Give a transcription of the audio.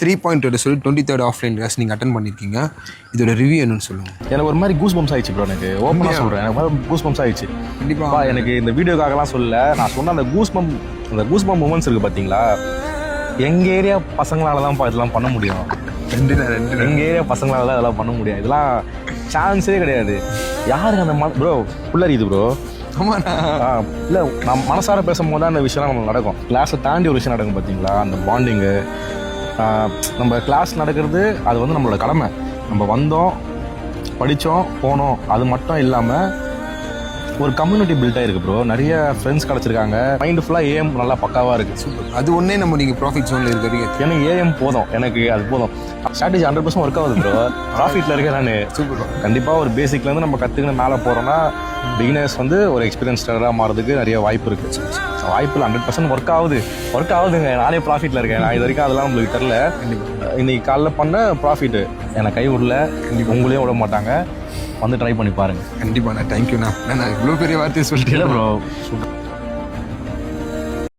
3.2 சொல்லி 23rd offline class நீங்கள் attend பண்ணியிருக்கீங்க. இதோட ரிவ்யூ என்னன்னு சொல்லுங்கள். எனக்கு ஒரு மாதிரி கூஸ் பம்ஸ் ஆயிடுச்சு ப்ரோ. எனக்கு ஓப்பனாக சொல்கிறேன், எனக்கு கூஸ் பம்ஸ் ஆயிடுச்சு. கண்டிப்பாக எனக்கு இந்த வீடியோக்காகலாம் சொல்லல, நான் சொன்ன அந்த கூஸ் பம்ப் மூமெண்ட்ஸ் இருக்குது பார்த்தீங்களா, எங்கள் ஏரியா பசங்களால தான் இதெல்லாம் பண்ண முடியும். எங்கள் ஏரியா பசங்களால தான் இதெல்லாம் பண்ண முடியும். இதெல்லாம் சான்ஸே கிடையாது. யாருக்கு அந்த ப்ரோ புள்ளறியுது ப்ரோ. இல்லை, நான் மனசார பேசும்போது தான் அந்த விஷயம்லாம் நம்மளுக்கு நடக்கும். கிளாஸை தாண்டி ஒரு விஷயம் நடக்கும் பார்த்தீங்களா, அந்த பாண்டிங்கு. நம்ம கிளாஸ் நடக்கிறது அது வந்து நம்மளோட கடமை. நம்ம வந்தோம், படித்தோம், போனோம், அது மட்டும் இல்லாமல் ஒரு கம்யூனிட்டி பில்ட் ஆகிருக்கு ப்ரோ. நிறைய ஃப்ரெண்ட்ஸ் கிடச்சிருக்காங்க. மைண்டு ஃபுல்லாக ஏஎம் நல்லா பக்காவாக இருக்குது. சூப்பர். அது ஒன்றே நம்ம நீங்கள் ப்ராஃபிட் ஜோனில் இருக்கிறீங்க. எனக்கு ஏஎம் போதும், எனக்கு அது போதும். ஸ்ட்ராட்டஜி 100% ஒர்க் ஆகுது ப்ரோ. ப்ராஃபிட்டில் இருக்கேன் நான். சூப்பர். கண்டிப்பாக ஒரு பேசிக்லேருந்து நம்ம கற்றுக்கின்னு மேலே போகிறோன்னா பிகினர்ஸ் வந்து ஒரு எக்ஸ்பீரியன்ஸ் ஸ்டாராக மாறதுக்கு நிறைய வாய்ப்பு இருக்குது. வாய்ப்பில் 100% ஒர்க் ஆகுதுங்க. நானே ப்ராஃபிட்டில் இருக்கேன். நான் இது வரைக்கும் அதெல்லாம் உங்களுக்கு தெரில. இன்னைக்கு காலைல பண்ண ப்ராஃபிட்டு எனக்கு கை விடல, உங்களையும் விட மாட்டாங்க. வந்து ட்ரை பண்ணி பாருங்கள். கண்டிப்பாண்ணா. தேங்க்யூண்ணா. நான் இவ்வளோ பெரிய வார்த்தையை சொல்லிட்டேன் ப்ரோ.